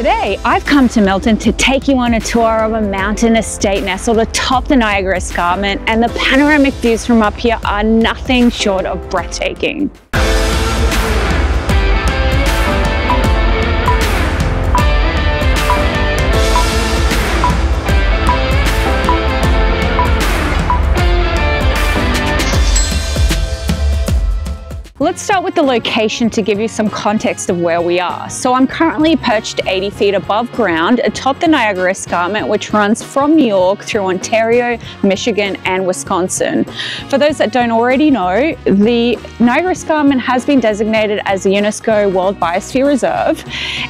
Today, I've come to Milton to take you on a tour of a mountain estate nestled atop the Niagara Escarpment, and the panoramic views from up here are nothing short of breathtaking. Let's start with the location to give you some context of where we are. So I'm currently perched 80 feet above ground atop the Niagara Escarpment, which runs from New York through Ontario, Michigan, and Wisconsin. For those that don't already know, the Niagara Escarpment has been designated as a UNESCO World Biosphere Reserve,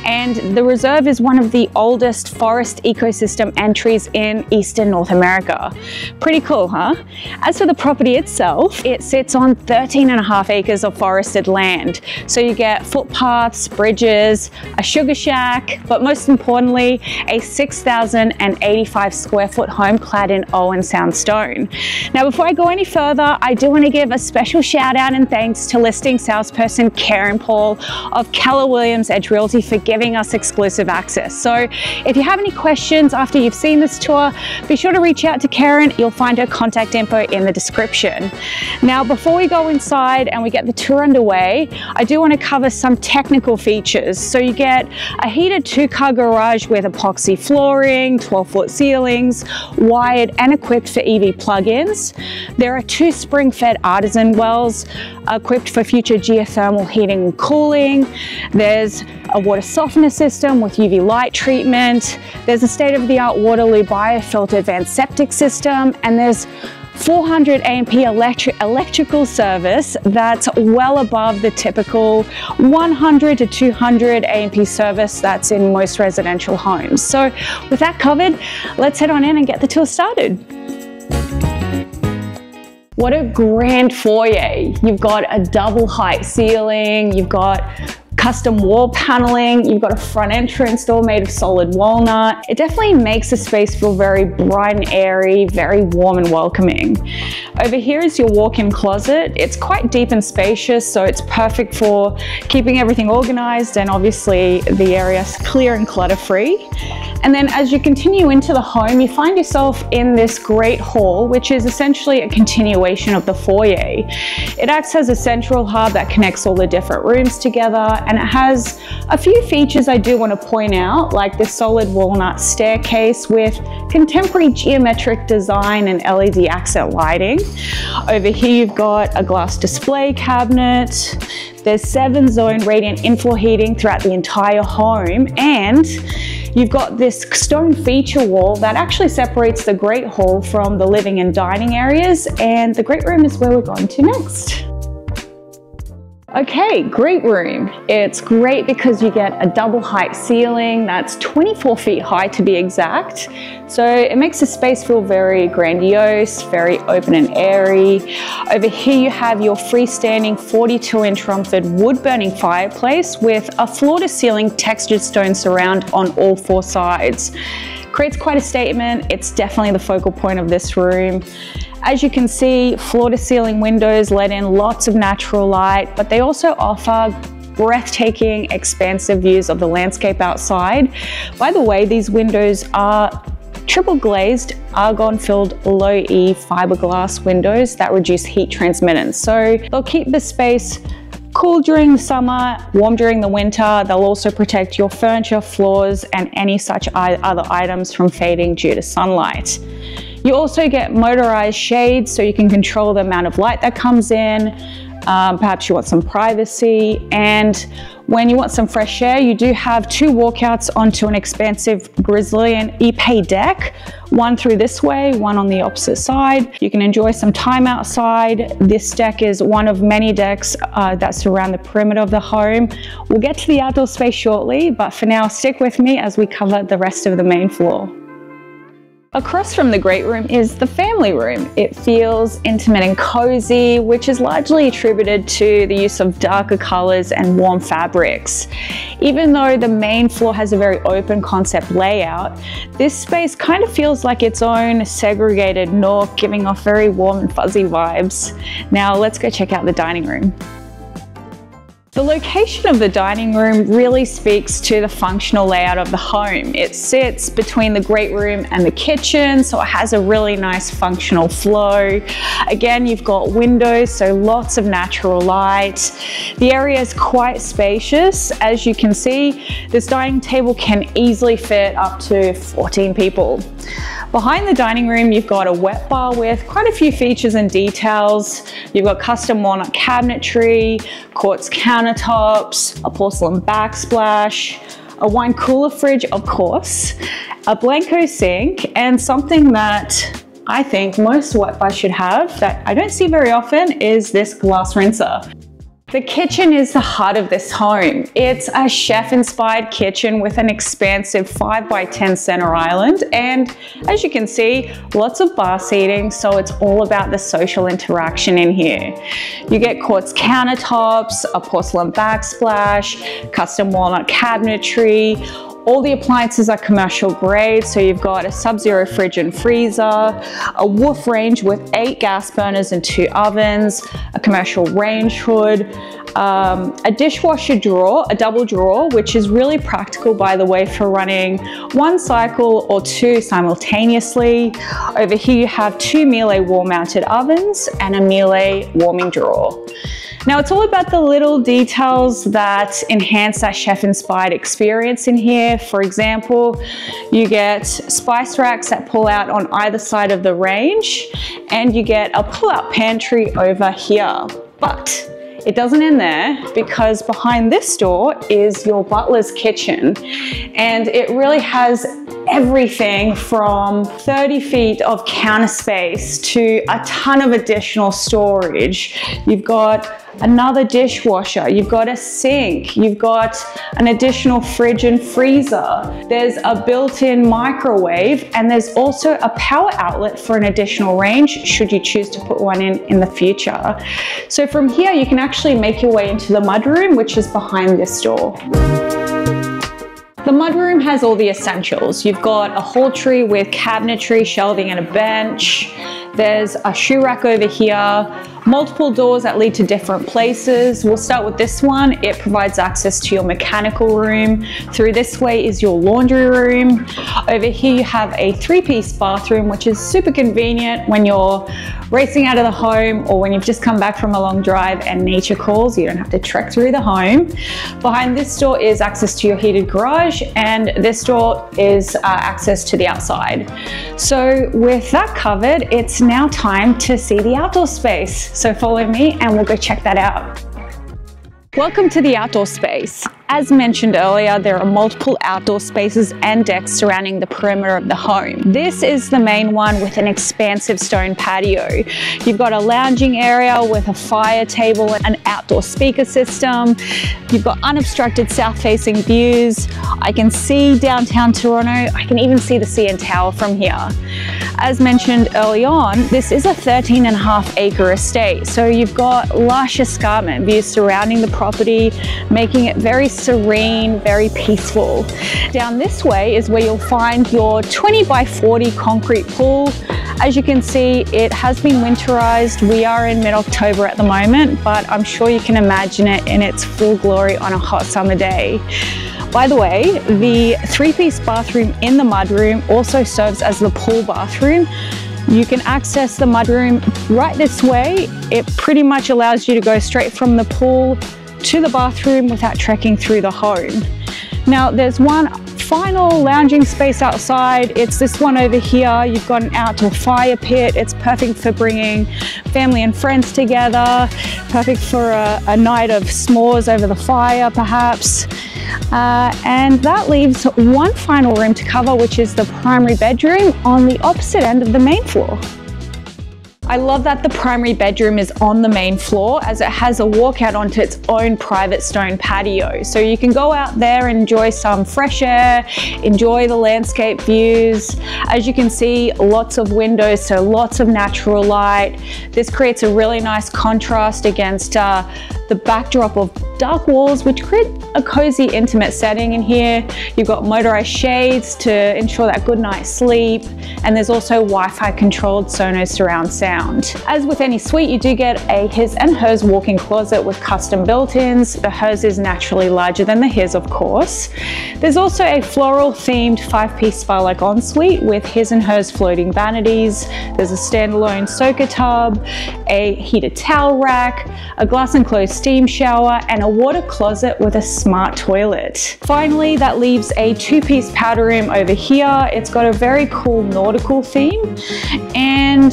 and the reserve is one of the oldest forest ecosystem entries in Eastern North America. Pretty cool, huh? As for the property itself, it sits on 13.5 acres of forested land. So you get footpaths, bridges, a sugar shack, but most importantly, a 6,085 square foot home clad in Owen Sound stone. Now, before I go any further, I do want to give a special shout out and thanks to listing salesperson Karen Paul of Keller Williams Edge Realty for giving us exclusive access. So if you have any questions after you've seen this tour, be sure to reach out to Karen. You'll find her contact info in the description. Now, before we go inside and we get the tour underway, I do want to cover some technical features. So you get a heated 2-car garage with epoxy flooring, 12-foot ceilings, wired and equipped for EV plug-ins. There are 2 spring-fed artisan wells equipped for future geothermal heating and cooling. There's a water softener system with UV light treatment. There's a state-of-the-art Waterloo biofilter advanced septic system, and there's 400 AMP electrical service that's well above the typical 100 to 200 AMP service that's in most residential homes. So with that covered, let's head on in and get the tour started. What a grand foyer. You've got a double height ceiling, you've got custom wall paneling, you've got a front entrance door made of solid walnut. It definitely makes the space feel very bright and airy, very warm and welcoming. Over here is your walk-in closet. It's quite deep and spacious, so it's perfect for keeping everything organized, and obviously the area is clear and clutter-free. And then as you continue into the home, you find yourself in this great hall, which is essentially a continuation of the foyer. It acts as a central hub that connects all the different rooms together, and it has a few features I do want to point out, like this solid walnut staircase with contemporary geometric design and LED accent lighting. Over here you've got a glass display cabinet. There's 7-zone radiant in-floor heating throughout the entire home, and you've got this stone feature wall that actually separates the great hall from the living and dining areas, and the great room is where we're going to next. Okay, great room. It's great because you get a double height ceiling that's 24 feet high to be exact. So it makes the space feel very grandiose, very open and airy. Over here you have your freestanding 42-inch Rumford wood burning fireplace with a floor to ceiling textured stone surround on all 4 sides. Creates quite a statement. It's definitely the focal point of this room. As you can see, floor-to-ceiling windows let in lots of natural light, but they also offer breathtaking, expansive views of the landscape outside. By the way, these windows are triple glazed, argon-filled low-E fiberglass windows that reduce heat transmittance. So they'll keep the space cool during the summer, warm during the winter. They'll also protect your furniture, floors, and any such other items from fading due to sunlight. You also get motorized shades, so you can control the amount of light that comes in. Perhaps you want some privacy, and when you want some fresh air, you do have 2 walkouts onto an expansive Brazilian Ipe deck, one through this way, one on the opposite side. You can enjoy some time outside. This deck is one of many decks that surround the perimeter of the home. We'll get to the outdoor space shortly, but for now, stick with me as we cover the rest of the main floor. Across from the great room is the family room. It feels intimate and cozy, which is largely attributed to the use of darker colors and warm fabrics. Even though the main floor has a very open concept layout, this space kind of feels like its own segregated nook, giving off very warm and fuzzy vibes. Now let's go check out the dining room. The location of the dining room really speaks to the functional layout of the home. It sits between the great room and the kitchen, so it has a really nice functional flow. Again, you've got windows, so lots of natural light. The area is quite spacious. As you can see, this dining table can easily fit up to 14 people. Behind the dining room, you've got a wet bar with quite a few features and details. You've got custom walnut cabinetry, quartz countertops, a porcelain backsplash, a wine cooler fridge, of course, a Blanco sink, and something that I think most wet bars should have that I don't see very often is this glass rinser. The kitchen is the heart of this home. It's a chef-inspired kitchen with an expansive 5x10 center island, and as you can see, lots of bar seating, so it's all about the social interaction in here. You get quartz countertops, a porcelain backsplash, custom walnut cabinetry. All the appliances are commercial grade, so you've got a sub-zero fridge and freezer, a woof range with 8 gas burners and 2 ovens, a commercial range hood, a dishwasher drawer, a double drawer, which is really practical, by the way, for running 1 cycle or 2 simultaneously. Over here you have 2 Miele wall-mounted ovens and a Miele warming drawer. Now, it's all about the little details that enhance that chef-inspired experience in here. For example, you get spice racks that pull out on either side of the range, and you get a pull-out pantry over here. But it doesn't end there, because behind this door is your butler's kitchen, and it really has everything from 30 feet of counter space to a ton of additional storage. You've got another dishwasher, you've got a sink, you've got an additional fridge and freezer, there's a built-in microwave, and there's also a power outlet for an additional range should you choose to put one in the future. So from here you can actually make your way into the mudroom, which is behind this door. The mudroom has all the essentials. You've got a hall tree with cabinetry, shelving, and a bench. There's a shoe rack over here, multiple doors that lead to different places. We'll start with this one. It provides access to your mechanical room. Through this way is your laundry room. Over here you have a 3-piece bathroom, which is super convenient when you're racing out of the home or when you've just come back from a long drive and nature calls. You don't have to trek through the home. Behind this door is access to your heated garage, and this door is access to the outside. So with that covered, it's now time to see the outdoor space. So follow me and we'll go check that out. Welcome to the outdoor space. As mentioned earlier, there are multiple outdoor spaces and decks surrounding the perimeter of the home. This is the main one with an expansive stone patio. You've got a lounging area with a fire table and an outdoor speaker system. You've got unobstructed south-facing views. I can see downtown Toronto. I can even see the CN Tower from here. As mentioned early on, this is a 13.5-acre estate. So you've got lush escarpment views surrounding the property, making it very serene, very peaceful. Down this way is where you'll find your 20x40 concrete pool. As you can see, it has been winterized. We are in mid-October at the moment, but I'm sure you can imagine it in its full glory on a hot summer day. By the way, the 3-piece bathroom in the mudroom also serves as the pool bathroom. You can access the mudroom right this way. It pretty much allows you to go straight from the pool to the bathroom without trekking through the home. Now there's one final lounging space outside. It's this one over here. You've got an outdoor fire pit. It's perfect for bringing family and friends together, perfect for a night of s'mores over the fire perhaps. And that leaves one final room to cover, which is the primary bedroom on the opposite end of the main floor. I love that the primary bedroom is on the main floor, as it has a walkout onto its own private stone patio. So you can go out there and enjoy some fresh air, enjoy the landscape views. As you can see, lots of windows, so lots of natural light. This creates a really nice contrast against the backdrop of dark walls, which create a cozy, intimate setting in here. You've got motorized shades to ensure that good night's sleep, and there's also Wi-Fi controlled Sonos surround sound. ground. As with any suite, you do get a his and hers walk-in closet with custom built-ins. The hers is naturally larger than the his, of course. There's also a floral themed 5-piece spa-like ensuite with his and hers floating vanities. There's a standalone soaker tub, a heated towel rack, a glass enclosed steam shower, and a water closet with a smart toilet. Finally, that leaves a 2-piece powder room over here. It's got a very cool nautical theme, and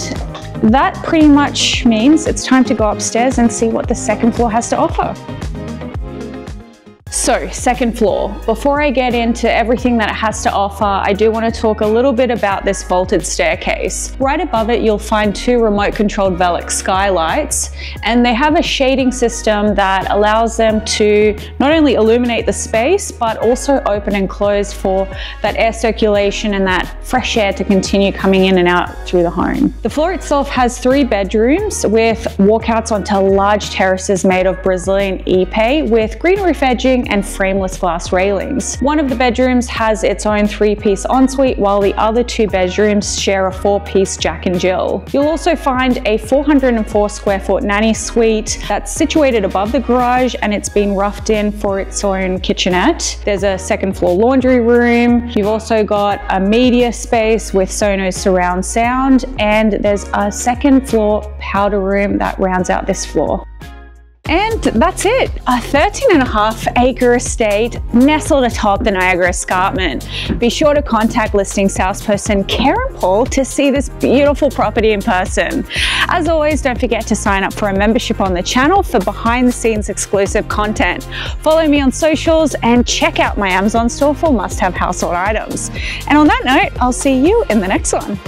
that pretty much means it's time to go upstairs and see what the second floor has to offer. So, second floor. Before I get into everything that it has to offer, I do want to talk a little bit about this vaulted staircase. Right above it, you'll find 2 remote-controlled Velux skylights, and they have a shading system that allows them to not only illuminate the space, but also open and close for that air circulation and that fresh air to continue coming in and out through the home. The floor itself has 3 bedrooms with walkouts onto large terraces made of Brazilian ipe with green roof edging and frameless glass railings. One of the bedrooms has its own 3-piece ensuite, while the other 2 bedrooms share a 4-piece Jack and Jill. You'll also find a 404 square foot nanny suite that's situated above the garage, and it's been roughed in for its own kitchenette. There's a second floor laundry room. You've also got a media space with Sonos surround sound, and there's a second floor powder room that rounds out this floor. And that's it, a 13.5-acre estate nestled atop the Niagara Escarpment. Be sure to contact listing salesperson Karen Paul to see this beautiful property in person. As always, don't forget to sign up for a membership on the channel for behind-the-scenes exclusive content. Follow me on socials and check out my Amazon store for must-have household items. And on that note, I'll see you in the next one.